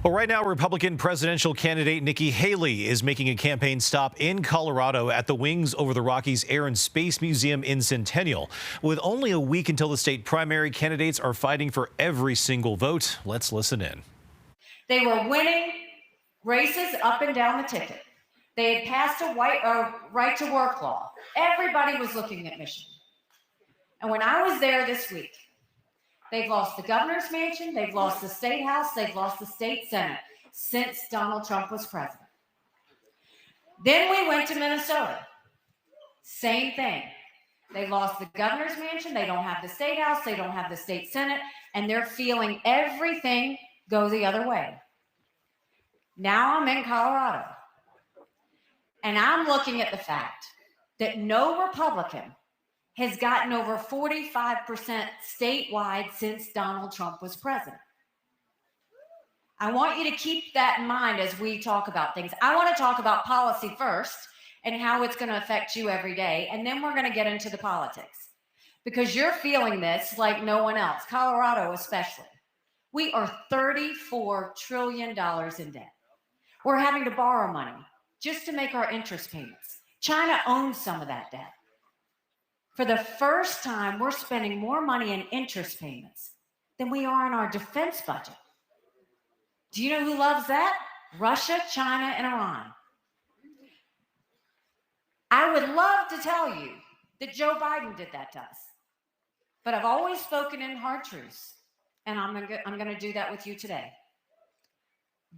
Well, right now, Republican presidential candidate Nikki Haley is making a campaign stop in Colorado at the Wings Over the Rockies Air and Space Museum in Centennial. With only a week until the state primary, candidates are fighting for every single vote. Let's listen in. They were winning races up and down the ticket. They had passed a right to work law. Everybody was looking at Michigan. And when I was there this week, they've lost the governor's mansion, they've lost the state house, they've lost the state senate since Donald Trump was president. Then we went to Minnesota. Same thing. They lost the governor's mansion, they don't have the state house, they don't have the state senate, and they're feeling everything go the other way. Now I'm in Colorado, and I'm looking at the fact that no Republican has gotten over 45% statewide since Donald Trump was president. I want you to keep that in mind as we talk about things. I want to talk about policy first and how it's going to affect you every day, and then we're going to get into the politics. Because you're feeling this like no one else, Colorado especially. We are $34 trillion in debt. We're having to borrow money just to make our interest payments. China owns some of that debt. For the first time, we're spending more money in interest payments than we are in our defense budget. Do you know who loves that? Russia, China, and Iran. I would love to tell you that Joe Biden did that to us, but I've always spoken in hard truths, and I'm going to do that with you today.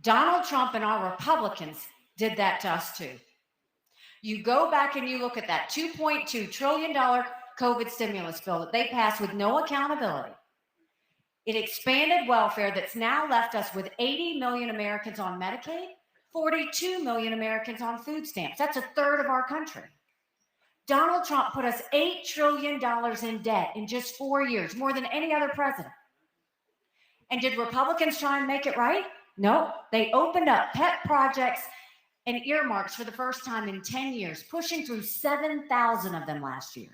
Donald Trump and our Republicans did that to us too. You go back and you look at that $2.2 trillion COVID stimulus bill that they passed with no accountability. It expanded welfare that's now left us with 80 million Americans on Medicaid, 42 million Americans on food stamps. That's a third of our country. Donald Trump put us $8 trillion in debt in just 4 years, more than any other president. And did Republicans try and make it right? No, they opened up pet projects and earmarks for the first time in 10 years, pushing through 7,000 of them last year.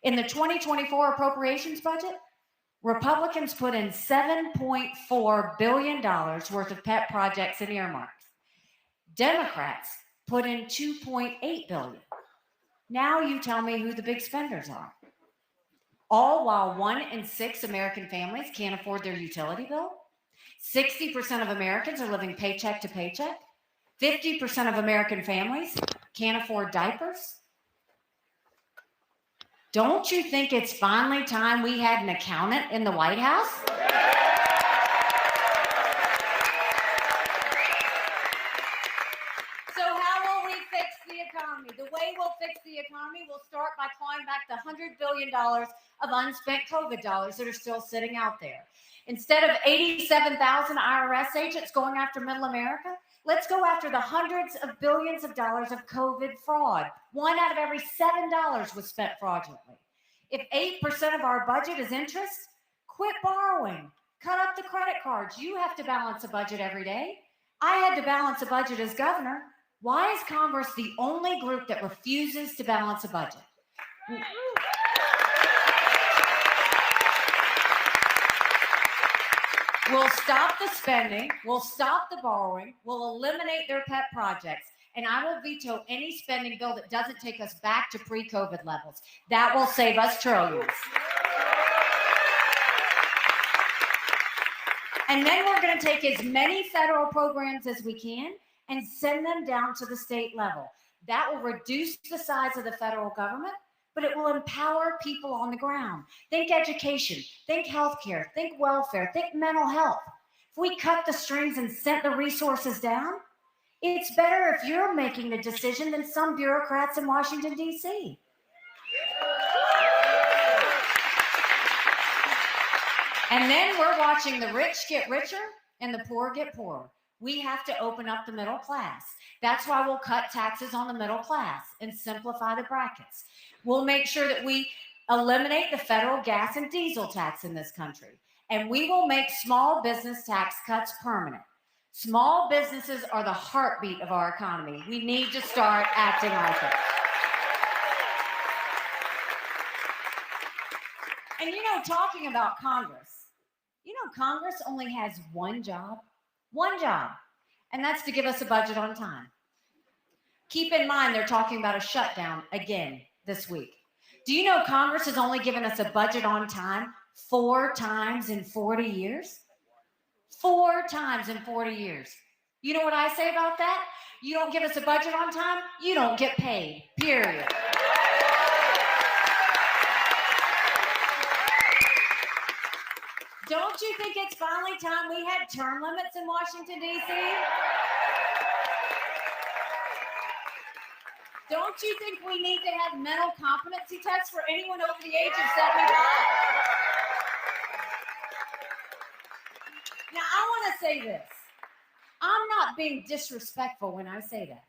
In the 2024 appropriations budget, Republicans put in $7.4 billion worth of pet projects and earmarks. Democrats put in $2.8 billion. Now you tell me who the big spenders are. All while 1 in 6 American families can't afford their utility bill. 60% of Americans are living paycheck to paycheck. 50% of American families can't afford diapers. Don't you think it's finally time we had an accountant in the White House? So how will we fix the economy? The way we'll fix the economy, we'll start by clawing back the $100 billion of unspent COVID dollars that are still sitting out there. Instead of 87,000 IRS agents going after middle America, let's go after the hundreds of billions of dollars of COVID fraud. 1 out of every $7 was spent fraudulently. If 8% of our budget is interest, quit borrowing. Cut up the credit cards. You have to balance a budget every day. I had to balance a budget as governor. Why is Congress the only group that refuses to balance a budget? We'll stop the spending, we'll stop the borrowing, we'll eliminate their pet projects, and I will veto any spending bill that doesn't take us back to pre-COVID levels. That will save us trillions. And then we're going to take as many federal programs as we can and send them down to the state level. That will reduce the size of the federal government, but it will empower people on the ground. Think education, think healthcare, think welfare, think mental health. If we cut the strings and sent the resources down, it's better if you're making the decision than some bureaucrats in Washington, D.C. And then we're watching the rich get richer and the poor get poorer. We have to open up the middle class. That's why we'll cut taxes on the middle class and simplify the brackets. We'll make sure that we eliminate the federal gas and diesel tax in this country. And we will make small business tax cuts permanent. Small businesses are the heartbeat of our economy. We need to start acting like it. And talking about Congress, Congress only has one job. One job, and that's to give us a budget on time. Keep in mind, they're talking about a shutdown again this week. Do you know Congress has only given us a budget on time 4 times in 40 years? 4 times in 40 years. You know what I say about that? You don't give us a budget on time, you don't get paid, period. Don't you think it's finally time we had term limits in Washington, D.C.? Don't you think we need to have mental competency tests for anyone over the age of 75? Now, I want to say this. I'm not being disrespectful when I say that.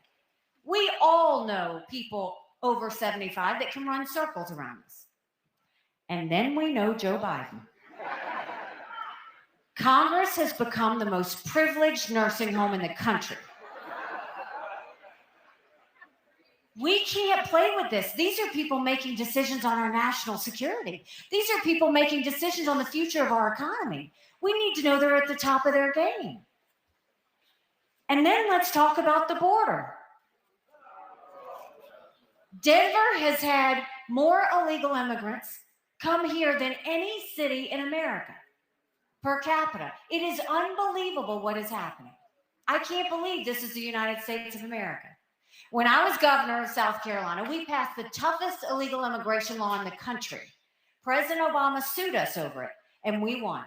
We all know people over 75 that can run circles around us. And then we know Joe Biden. Congress has become the most privileged nursing home in the country. We can't play with this. These are people making decisions on our national security. These are people making decisions on the future of our economy. We need to know they're at the top of their game. And then let's talk about the border. Denver has had more illegal immigrants come here than any city in America per capita. It is unbelievable what is happening. I can't believe this is the United States of America. When I was governor of South Carolina, we passed the toughest illegal immigration law in the country. President Obama sued us over it, and we won.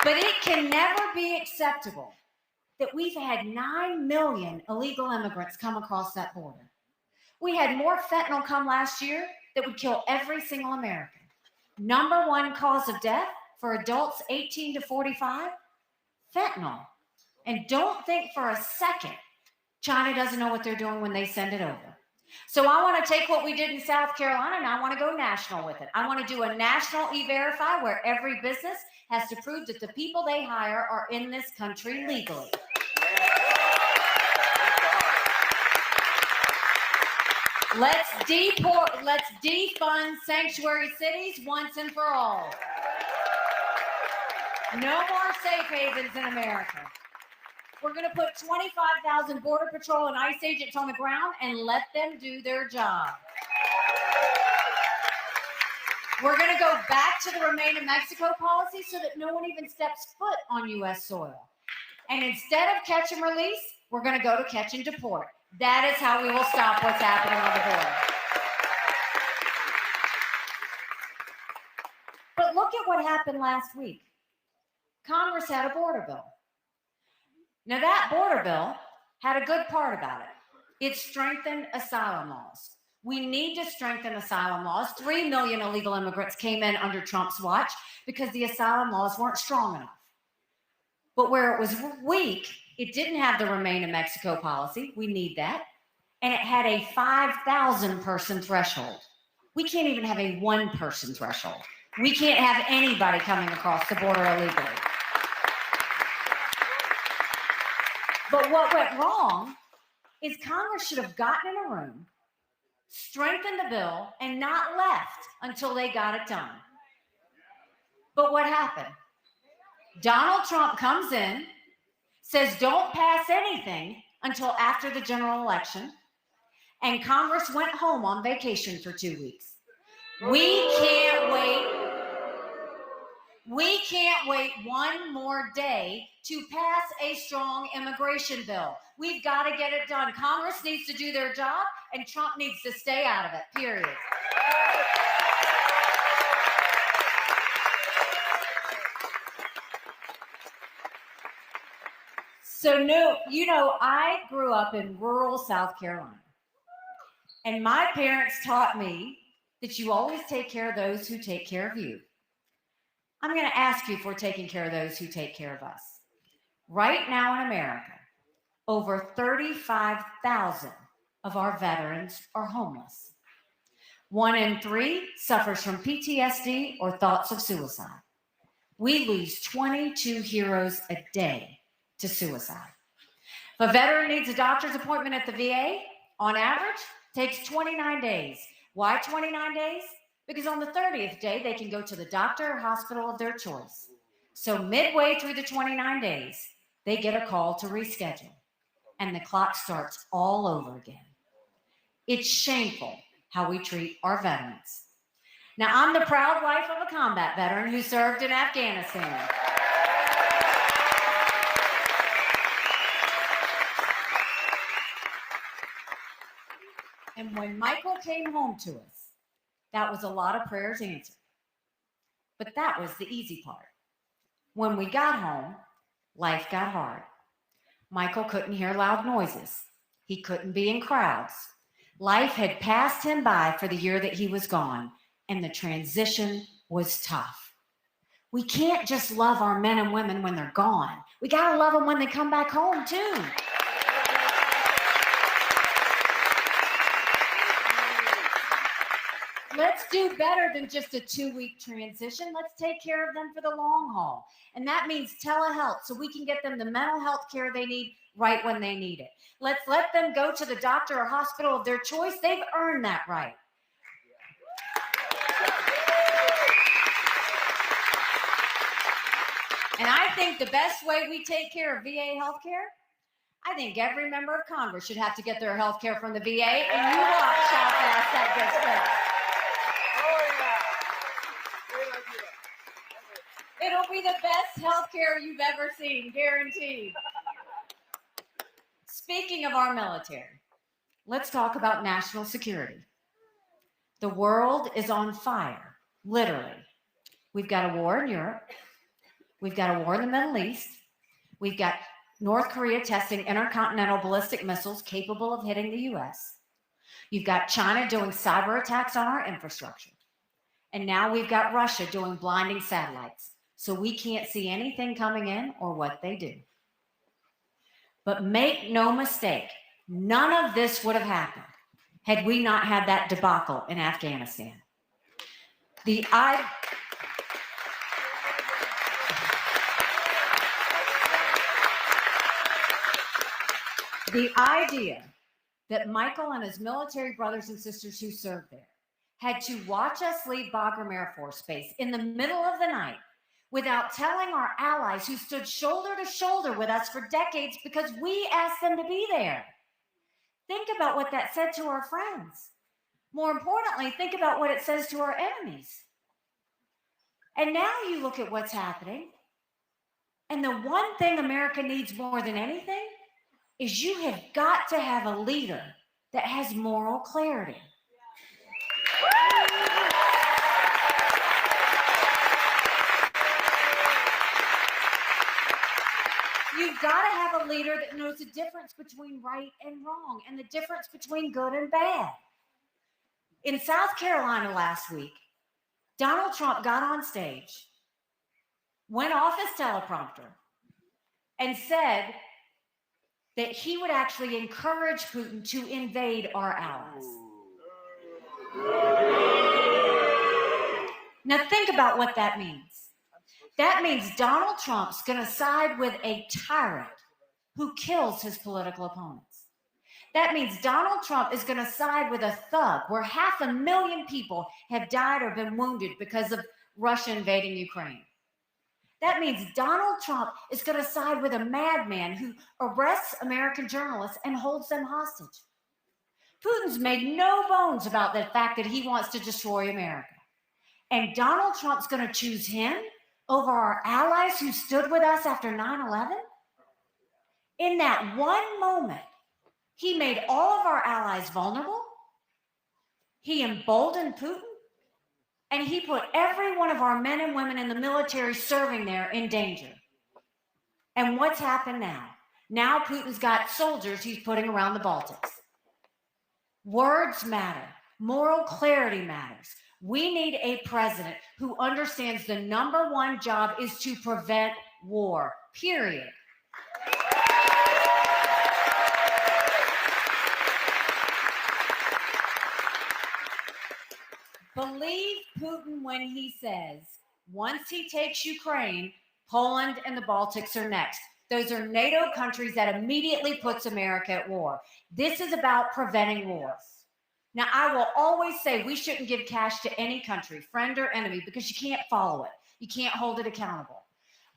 But it can never be acceptable that we've had 9 million illegal immigrants come across that border. We had more fentanyl come last year that would kill every single American. Number 1 cause of death for adults 18 to 45, fentanyl. And don't think for a second China doesn't know what they're doing when they send it over. So I want to take what we did in South Carolina and I want to go national with it. I want to do a national E-Verify where every business has to prove that the people they hire are in this country legally. Let's defund sanctuary cities once and for all. No more safe havens in America. We're going to put 25,000 Border Patrol and ICE agents on the ground and let them do their job. We're going to go back to the Remain in Mexico policy so that no one even steps foot on U.S. soil. And instead of catch and release, we're going to go to catch and deport. That is how we will stop what's happening on the border. But look at what happened last week. Congress had a border bill. Now that border bill had a good part about it. It strengthened asylum laws. We need to strengthen asylum laws. 3 million illegal immigrants came in under Trump's watch because the asylum laws weren't strong enough. But where it was weak, it didn't have the Remain in Mexico policy. We need that. And it had a 5,000 person threshold. We can't even have a 1 person threshold. We can't have anybody coming across the border illegally. But what went wrong is Congress should have gotten in a room, strengthened the bill, and not left until they got it done. But what happened? Donald Trump comes in, says don't pass anything until after the general election, and Congress went home on vacation for 2 weeks. We can't wait. We can't wait 1 more day to pass a strong immigration bill. We've got to get it done. Congress needs to do their job, and Trump needs to stay out of it, period. So, I grew up in rural South Carolina, and my parents taught me that you always take care of those who take care of you. I'm going to ask you if we're taking care of those who take care of us. Right now in America, over 35,000 of our veterans are homeless. 1 in 3 suffers from PTSD or thoughts of suicide. We lose 22 heroes a day to suicide. If a veteran needs a doctor's appointment at the VA, on average, takes 29 days. Why 29 days? because on the 30th day, they can go to the doctor or hospital of their choice. So midway through the 29 days, they get a call to reschedule, and the clock starts all over again. It's shameful how we treat our veterans. Now, I'm the proud wife of a combat veteran who served in Afghanistan. And when Michael came home to us, that was a lot of prayers answered. But that was the easy part. When we got home, life got hard. Michael couldn't hear loud noises. He couldn't be in crowds. Life had passed him by for the year that he was gone, and the transition was tough. We can't just love our men and women when they're gone. We got to love them when they come back home, too. Let's do better than just a 2-week transition. Let's take care of them for the long haul. And that means telehealth, so we can get them the mental health care they need right when they need it. Let's let them go to the doctor or hospital of their choice. They've earned that right. And I think the best way we take care of VA health care, I think every member of Congress should have to get their health care from the VA, and you watch how fast that gets fixed. It'll be the best health care you've ever seen, guaranteed. Speaking of our military, let's talk about national security. The world is on fire, literally. We've got a war in Europe. We've got a war in the Middle East. We've got North Korea testing intercontinental ballistic missiles capable of hitting the U.S. You've got China doing cyber attacks on our infrastructure. And now we've got Russia doing blinding satellites, so we can't see anything coming in or what they do. But make no mistake, none of this would have happened had we not had that debacle in Afghanistan. The idea that Michael and his military brothers and sisters who served there had to watch us leave Bagram Air Force Base in the middle of the night without telling our allies who stood shoulder to shoulder with us for decades because we asked them to be there. Think about what that said to our friends. More importantly, think about what it says to our enemies. And now you look at what's happening, and the one thing America needs more than anything is you have got to have a leader that has moral clarity. You've got to have a leader that knows the difference between right and wrong and the difference between good and bad. In South Carolina last week, Donald Trump got on stage, went off his teleprompter, and said that he would actually encourage Putin to invade our allies. Now think about what that means. That means Donald Trump's going to side with a tyrant who kills his political opponents. That means Donald Trump is going to side with a thug where 500,000 people have died or been wounded because of Russia invading Ukraine. That means Donald Trump is going to side with a madman who arrests American journalists and holds them hostage. Putin's made no bones about the fact that he wants to destroy America. And Donald Trump's going to choose him over our allies who stood with us after 9/11? In that one moment, he made all of our allies vulnerable, he emboldened Putin, and he put every one of our men and women in the military serving there in danger. And what's happened now? Now Putin's got soldiers he's putting around the Baltics. Words matter. Moral clarity matters. We need a president who understands the number one job is to prevent war, period. Believe Putin when he says, once he takes Ukraine, Poland and the Baltics are next. Those are NATO countries that immediately puts America at war. This is about preventing wars. Now, I will always say we shouldn't give cash to any country, friend or enemy, because you can't follow it. You can't hold it accountable.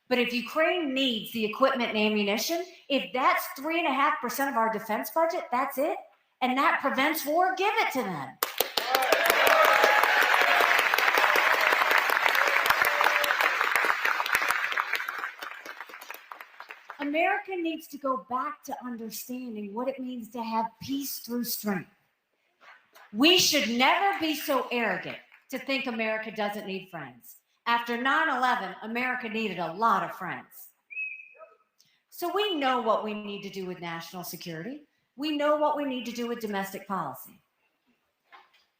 But if Ukraine needs the equipment and ammunition, if that's 3.5% of our defense budget, that's it, and that prevents war, give it to them. America needs to go back to understanding what it means to have peace through strength. We should never be so arrogant to think America doesn't need friends. After 9/11, America needed a lot of friends. So we know what we need to do with national security. We know what we need to do with domestic policy.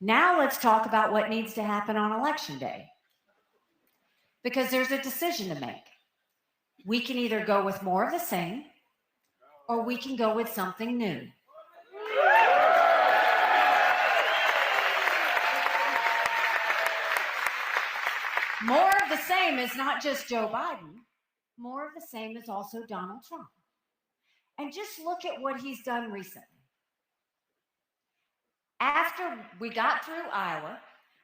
Now let's talk about what needs to happen on Election Day. Because there's a decision to make. We can either go with more of the same, or we can go with something new. More of the same is not just Joe Biden. More of the same is also Donald Trump. And just look at what he's done recently. After we got through Iowa,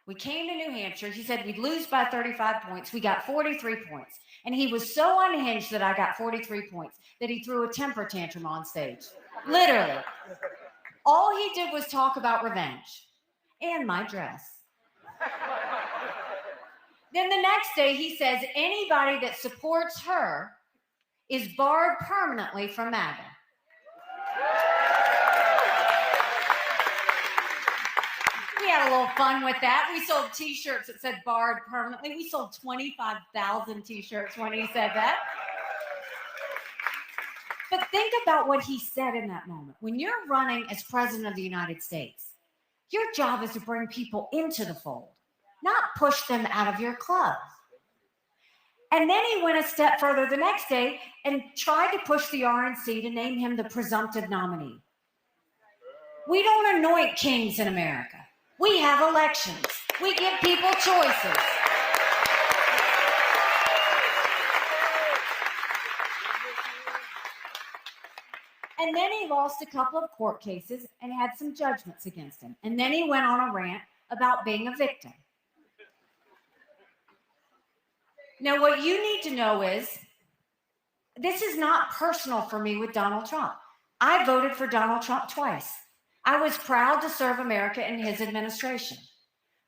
we came to New Hampshire. He said we'd lose by 35 points. We got 43 points. And he was so unhinged that I got 43 points that he threw a temper tantrum on stage. Literally. All he did was talk about revenge and my dress. Then the next day he says anybody that supports her is barred permanently from MAGA. We had a little fun with that. We sold t-shirts that said barred permanently. We sold 25,000 t-shirts when he said that. But think about what he said in that moment. When you're running as president of the United States, your job is to bring people into the fold, not push them out of your club. And then he went a step further the next day and tried to push the RNC to name him the presumptive nominee. We don't anoint kings in America. We have elections. We give people choices. And then he lost a couple of court cases and had some judgments against him. And then he went on a rant about being a victim. Now, what you need to know is this is not personal for me with Donald Trump. I voted for Donald Trump twice. I was proud to serve America in his administration.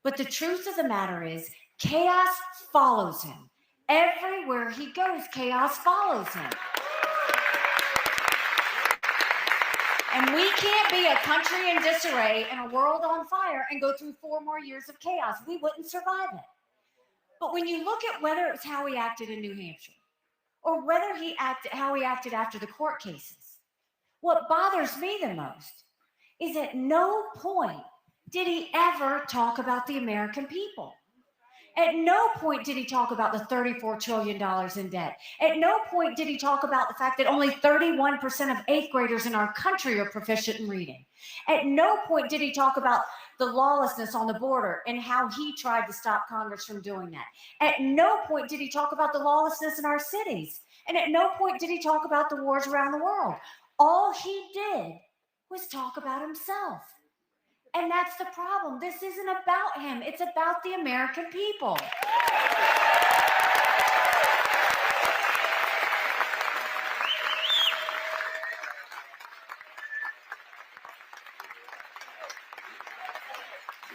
But the truth of the matter is chaos follows him. Everywhere he goes, chaos follows him. And we can't be a country in disarray and a world on fire and go through 4 more years of chaos. We wouldn't survive it. But when you look at whether it's how he acted in New Hampshire or whether how he acted after the court cases, what bothers me the most is at no point did he ever talk about the American people. At no point did he talk about the $34 trillion in debt. At no point did he talk about the fact that only 31% of 8th graders in our country are proficient in reading. At no point did he talk about the lawlessness on the border and how he tried to stop Congress from doing that. At no point did he talk about the lawlessness in our cities. And at no point did he talk about the wars around the world. All he did was talk about himself. And that's the problem. This isn't about him. It's about the American people.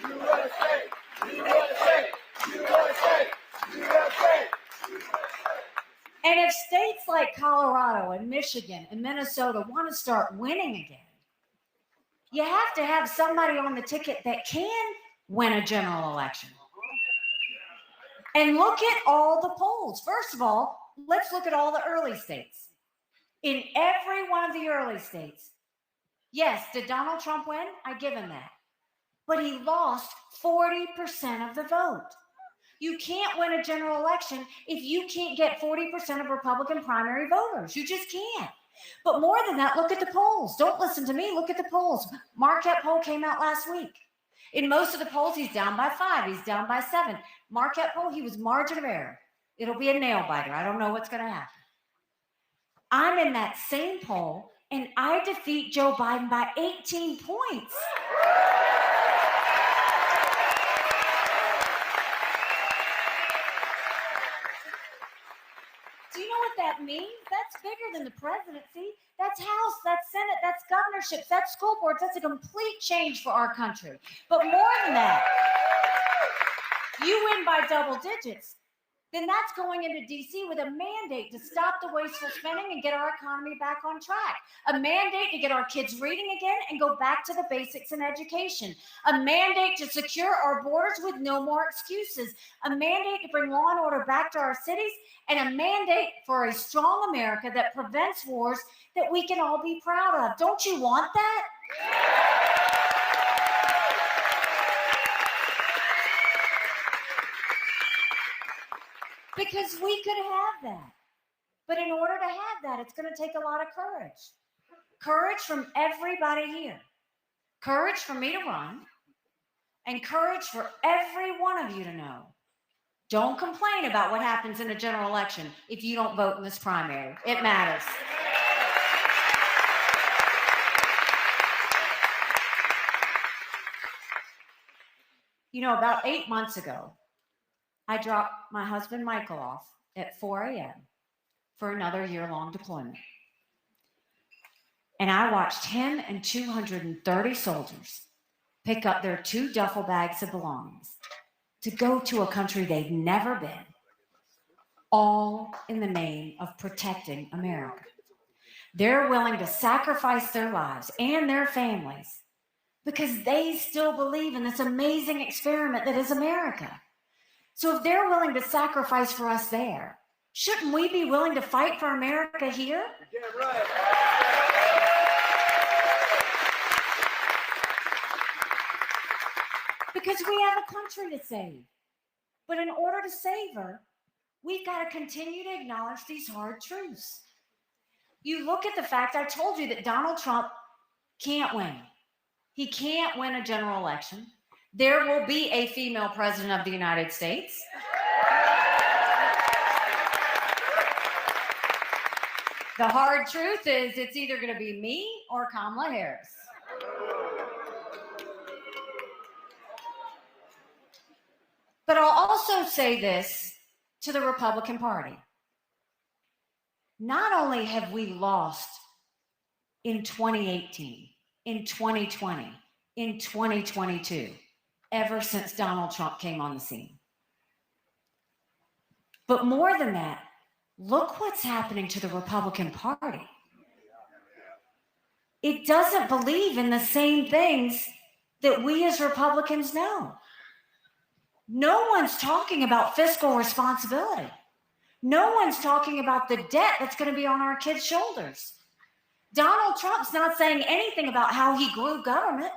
USA! USA! USA! USA! And if states like Colorado and Michigan and Minnesota want to start winning again, you have to have somebody on the ticket that can win a general election. And look at all the polls. First of all, let's look at all the early states. In every one of the early states, yes, did Donald Trump win? I give him that. But he lost 40% of the vote. You can't win a general election if you can't get 40% of Republican primary voters. You just can't. But more than that, look at the polls. Don't listen to me. Look at the polls. Marquette poll came out last week. In most of the polls, he's down by 5. He's down by 7. Marquette poll, he was margin of error. It'll be a nail biter. I don't know what's going to happen. I'm in that same poll, and I defeat Joe Biden by 18 points. know what that means? That's bigger than the presidency. That's House, that's Senate, that's governorships, that's school boards. That's a complete change for our country. But more than that, you win by double digits, then that's going into DC with a mandate to stop the wasteful spending and get our economy back on track. A mandate to get our kids reading again and go back to the basics in education. A mandate to secure our borders with no more excuses. A mandate to bring law and order back to our cities, and a mandate for a strong America that prevents wars that we can all be proud of. Don't you want that? Because we could have that. But in order to have that, it's going to take a lot of courage. Courage from everybody here. Courage for me to run. And courage for every one of you to know. Don't complain about what happens in a general election if you don't vote in this primary. It matters. You know, about 8 months ago, I dropped my husband Michael off at 4 a.m. for another year-long deployment. And I watched him and 230 soldiers pick up their 2 duffel bags of belongings to go to a country they've never been, all in the name of protecting America. They're willing to sacrifice their lives and their families because they still believe in this amazing experiment that is America. So if they're willing to sacrifice for us there, shouldn't we be willing to fight for America here? Damn right. Because we have a country to save. But in order to save her, we've got to continue to acknowledge these hard truths. You look at the fact, I told you that Donald Trump can't win. He can't win a general election. There will be a female president of the United States. The hard truth is it's either going to be me or Kamala Harris. But I'll also say this to the Republican Party. Not only have we lost in 2018, in 2020, in 2022, ever since Donald Trump came on the scene. But more than that, look what's happening to the Republican Party. It doesn't believe in the same things that we as Republicans know. No one's talking about fiscal responsibility. No one's talking about the debt that's going to be on our kids' shoulders. Donald Trump's not saying anything about how he grew government.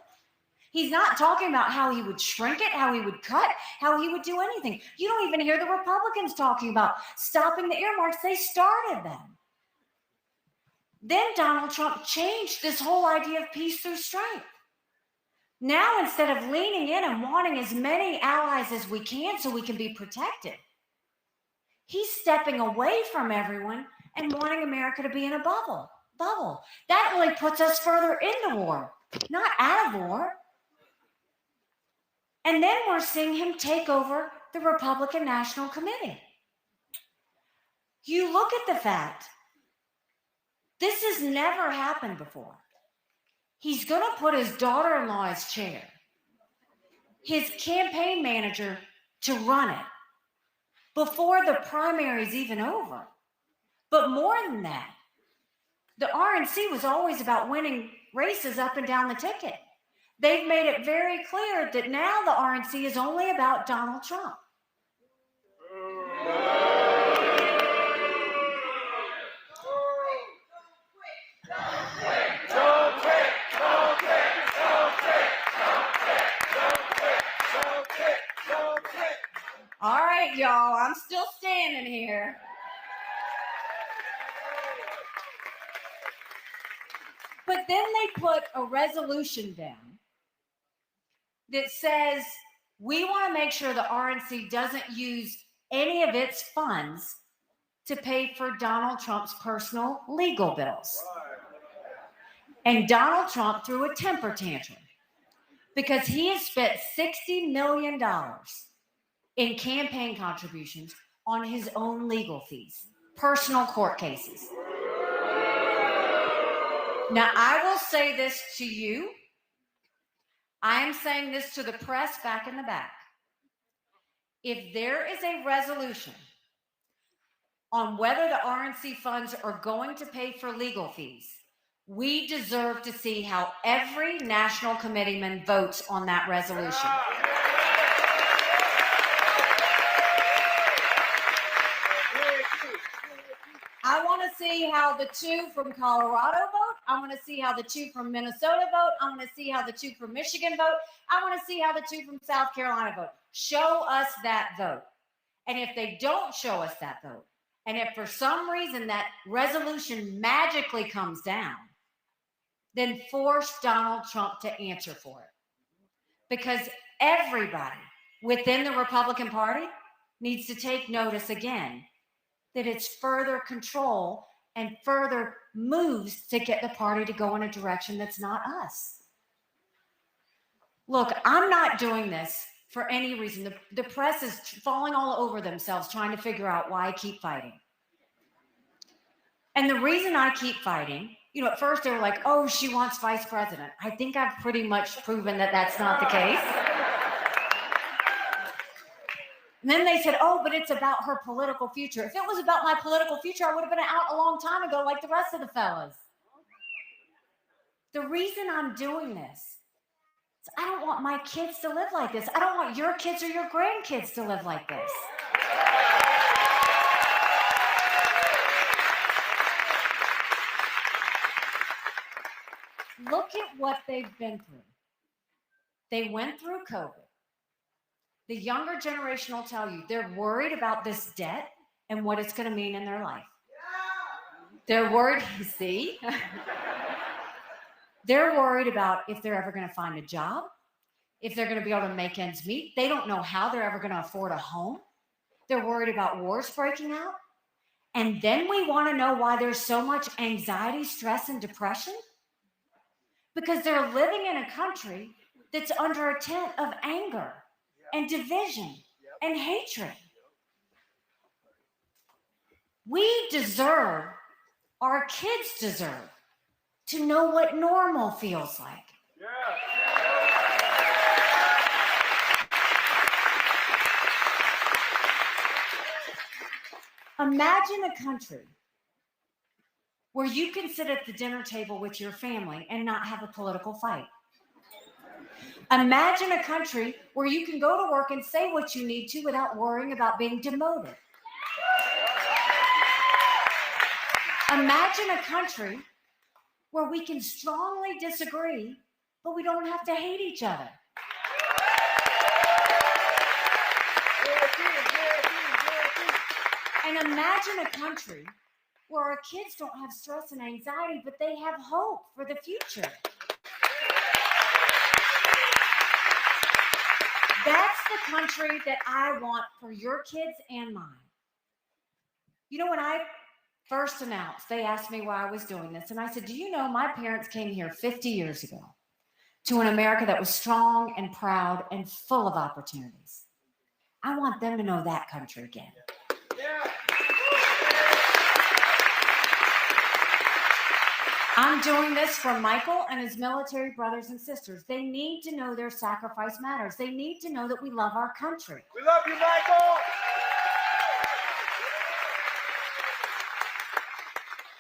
He's not talking about how he would shrink it, how he would cut, how he would do anything. You don't even hear the Republicans talking about stopping the earmarks. They started them. Then Donald Trump changed this whole idea of peace through strength. Now, instead of leaning in and wanting as many allies as we can so we can be protected, he's stepping away from everyone and wanting America to be in a bubble. That really puts us further into war, not out of war. And then we're seeing him take over the Republican National Committee. You look at the fact, this has never happened before. He's going to put his daughter-in-law as chair, his campaign manager to run it before the primary's even over. But more than that, the RNC was always about winning races up and down the ticket. They've made it very clear that now the RNC is only about Donald Trump. All right, y'all, I'm still standing here. But then they put a resolution down that says we want to make sure the RNC doesn't use any of its funds to pay for Donald Trump's personal legal bills. And Donald Trump threw a temper tantrum because he has spent $60 million in campaign contributions on his own legal fees. personal court cases. Now, I will say this to you. I am saying this to the press back in the back. If there is a resolution on whether the RNC funds are going to pay for legal fees, we deserve to see how every national committeeman votes on that resolution. I want to see how the two from Colorado vote. I want to see how the two from Minnesota vote. I want to see how the two from Michigan vote. I want to see how the two from South Carolina vote. Show us that vote. And if they don't show us that vote, and if for some reason that resolution magically comes down, then force Donald Trump to answer for it. Because everybody within the Republican Party needs to take notice again that it's further control and further moves to get the party to go in a direction that's not us. Look, I'm not doing this for any reason. The press is falling all over themselves trying to figure out why I keep fighting. And the reason I keep fighting, at first they were like, oh, she wants vice president. I think I've pretty much proven that that's not the case. And then they said, oh, but it's about her political future. If it was about my political future, I would have been out a long time ago like the rest of the fellas. The reason I'm doing this is I don't want my kids to live like this. I don't want your kids or your grandkids to live like this. Look at what they've been through. They went through COVID. The younger generation will tell you they're worried about this debt and what it's going to mean in their life. They're worried, see? They're worried about if they're ever going to find a job, if they're going to be able to make ends meet. They don't know how they're ever going to afford a home. They're worried about wars breaking out. And then we want to know why there's so much anxiety, stress, and depression. Because they're living in a country that's under a tent of anger and division and hatred. We deserve, our kids deserve, to know what normal feels like. Imagine a country where you can sit at the dinner table with your family and not have a political fight. Imagine a country where you can go to work and say what you need to without worrying about being demoted. Imagine a country where we can strongly disagree, but we don't have to hate each other. And imagine a country where our kids don't have stress and anxiety, but they have hope for the future. That's the country that I want for your kids and mine. When I first announced, they asked me why I was doing this. And I said, do you know my parents came here 50 years ago to an America that was strong and proud and full of opportunities. I want them to know that country again. I'm doing this for Michael and his military brothers and sisters. They need to know their sacrifice matters. They need to know that we love our country. We love you, Michael.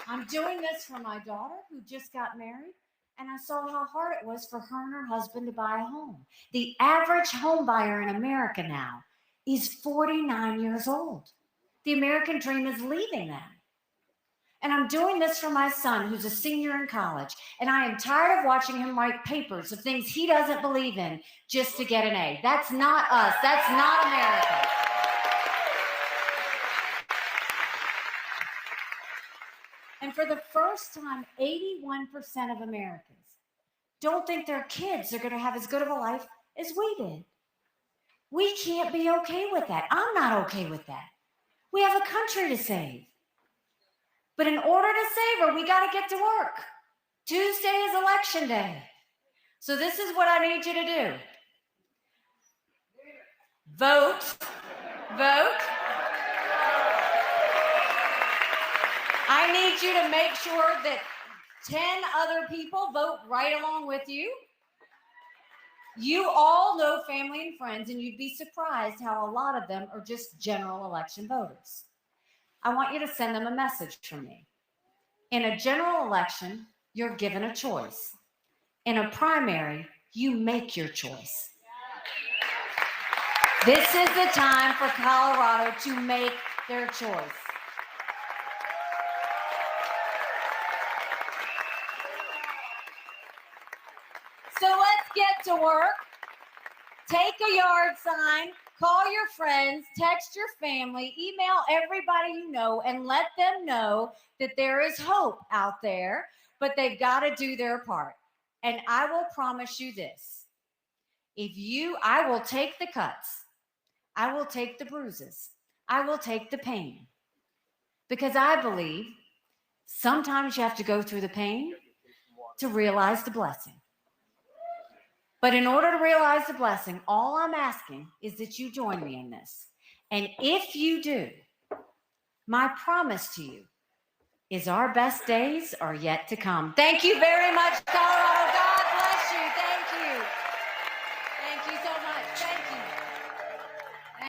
I'm doing this for my daughter who just got married, and I saw how hard it was for her and her husband to buy a home. The average home buyer in America now is 49 years old. The American dream is leaving them. And I'm doing this for my son, who's a senior in college. And I am tired of watching him write papers of things he doesn't believe in just to get an A. That's not us. That's not America. And for the first time, 81% of Americans don't think their kids are going to have as good of a life as we did. We can't be okay with that. I'm not okay with that. We have a country to save. But in order to save her, we got to get to work. Tuesday is election day. So this is what I need you to do. Vote. Vote. I need you to make sure that 10 other people vote right along with you. You all know family and friends, and you'd be surprised how a lot of them are just general election voters. I want you to send them a message from me. In a general election, you're given a choice. In a primary, you make your choice. This is the time for Colorado to make their choice. So let's get to work. Take a yard sign, call your friends, text your family, email everybody you know, and let them know that there is hope out there, but they've got to do their part. And I will promise you this. I will take the cuts. I will take the bruises. I will take the pain. Because I believe sometimes you have to go through the pain to realize the blessing. But in order to realize the blessing, all I'm asking is that you join me in this. And if you do, my promise to you is our best days are yet to come. Thank you very much, Colorado. God bless you. Thank you. Thank you so much. Thank you.